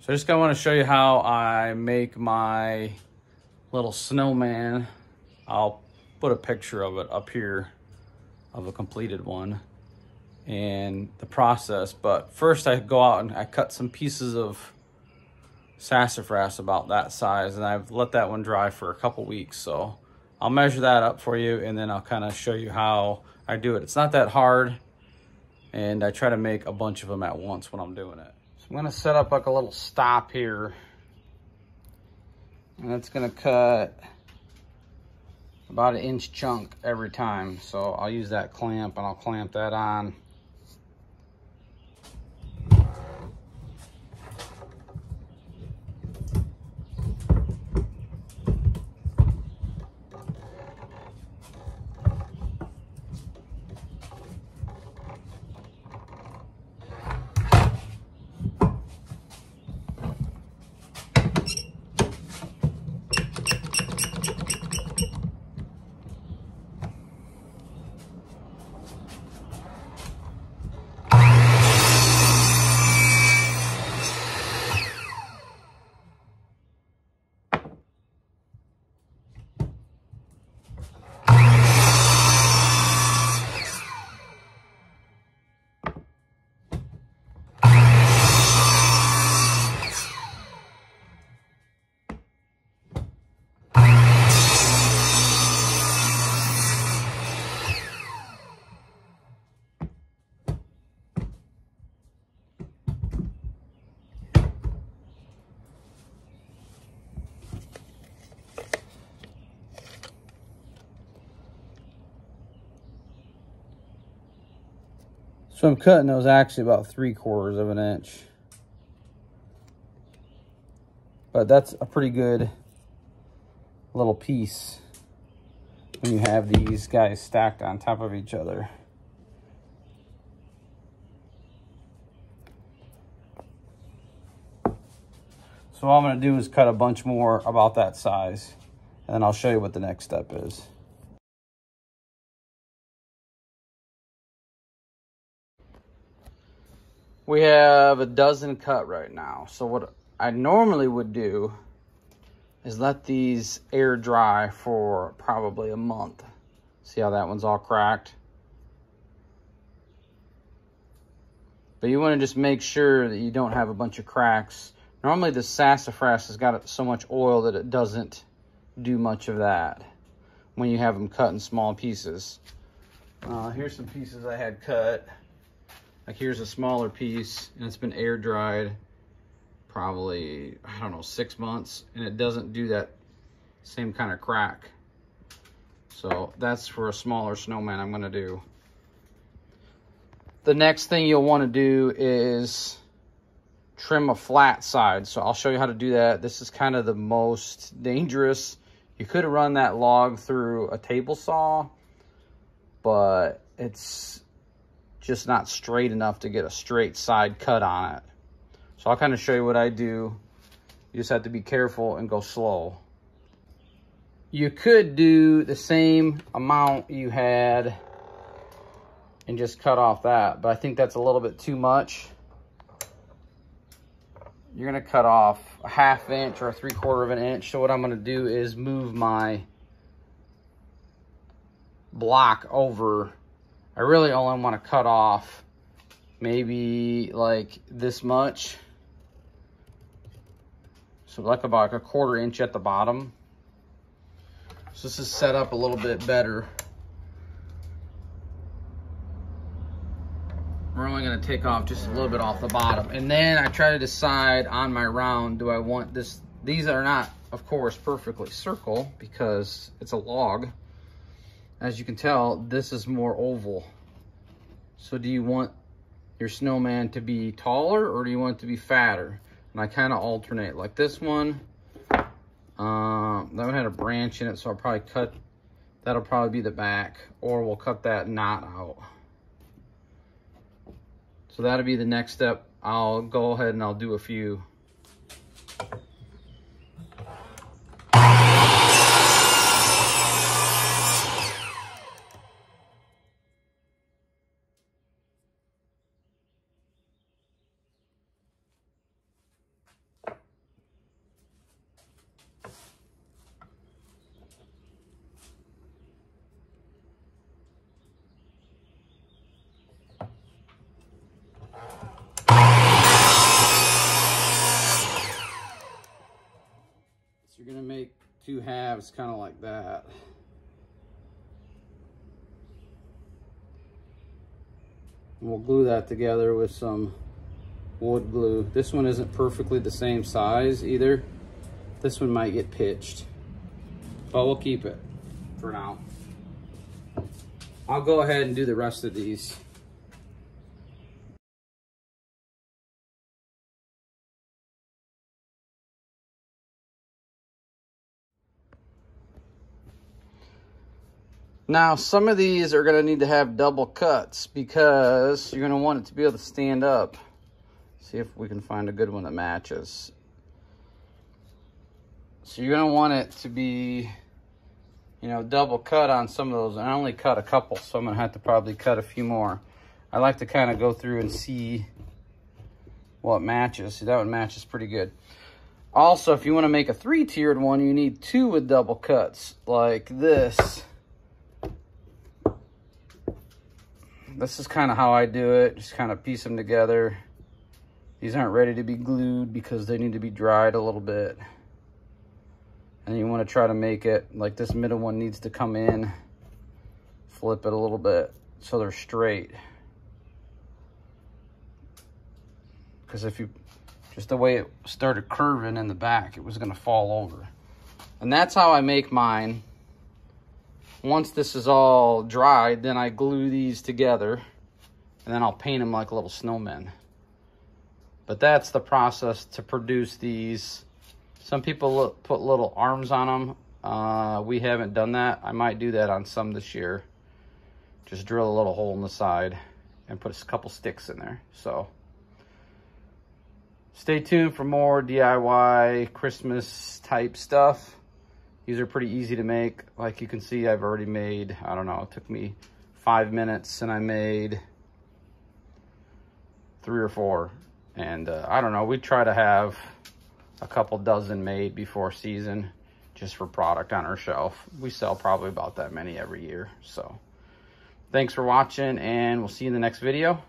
So I just want to show you how I make my little snowman. I'll put a picture of it up here of a completed one and the process. But first I go out and I cut some pieces of sassafras about that size, and I've let that one dry for a couple weeks. So I'll measure that up for you, and then I'll kind of show you how I do it. It's not that hard, and I try to make a bunch of them at once when I'm doing it. So I'm gonna set up like a little stop here, and it's gonna cut about an inch chunk every time. So I'll use that clamp and I'll clamp that on. So I'm cutting those actually about 3/4 of an inch. But that's a pretty good little piece when you have these guys stacked on top of each other. So all I'm gonna do is cut a bunch more about that size, and then I'll show you what the next step is. We have a dozen cut right now. So what I normally would do is let these air dry for probably a month. See how that one's all cracked? But you want to just make sure that you don't have a bunch of cracks. Normally the sassafras has got so much oil that it doesn't do much of that when you have them cut in small pieces. Here's some pieces I had cut. Like here's a smaller piece, and it's been air dried probably, I don't know, 6 months, and it doesn't do that same kind of crack. So that's for a smaller snowman I'm gonna do. The next thing you'll wanna do is trim a flat side. So I'll show you how to do that. This is kind of the most dangerous. You could run that log through a table saw, but it's just not straight enough to get a straight side cut on it. So I'll kind of show you what I do. You just have to be careful and go slow. You could do the same amount you had and just cut off that, but I think that's a little bit too much. You're gonna cut off a 1/2 inch or a 3/4 of an inch. So what I'm gonna do is move my block over. I really only want to cut off maybe like this much. So like about a 1/4 inch at the bottom. So this is set up a little bit better. We're only going to take off just a little bit off the bottom. And then I try to decide on my round, do I want this? These are not, of course, perfectly circle because it's a log. As you can tell, this is more oval. So do you want your snowman to be taller or do you want it to be fatter? And I kind of alternate. Like this one, that one had a branch in it, so I'll probably cut, that'll probably be the back, or we'll cut that knot out. So that'll be the next step. I'll go ahead and I'll do a few. two halves kind of like that. And we'll glue that together with some wood glue. This one isn't perfectly the same size either. This one might get pitched, but we'll keep it for now. I'll go ahead and do the rest of these. Now, some of these are gonna need to have double cuts because you're gonna want it to be able to stand up. See if we can find a good one that matches. So you're gonna want it to be, you know, double cut on some of those. I only cut a couple, so I'm gonna have to probably cut a few more. I like to kind of go through and see what matches. See, that one matches pretty good. Also, if you wanna make a 3-tiered one, you need 2 with double cuts, like this. This is kind of how I do it. Just kind of piece them together. These aren't ready to be glued because they need to be dried a little bit. And you want to try to make it like this middle one needs to come in. Flip it a little bit so they're straight. Because if you, just the way it started curving in the back, it was going to fall over. And that's how I make mine. Once this is all dried, then I glue these together and then I'll paint them like little snowmen. But that's the process to produce these. Some people put little arms on them. We haven't done that. I might do that on some this year. Just drill a little hole in the side and put a couple sticks in there. So stay tuned for more DIY Christmas type stuff. These are pretty easy to make. Like you can see, I've already made, I don't know, it took me 5 minutes and I made 3 or 4. And I don't know, we try to have a couple dozen made before season just for product on our shelf. We sell probably about that many every year. So thanks for watching and we'll see you in the next video.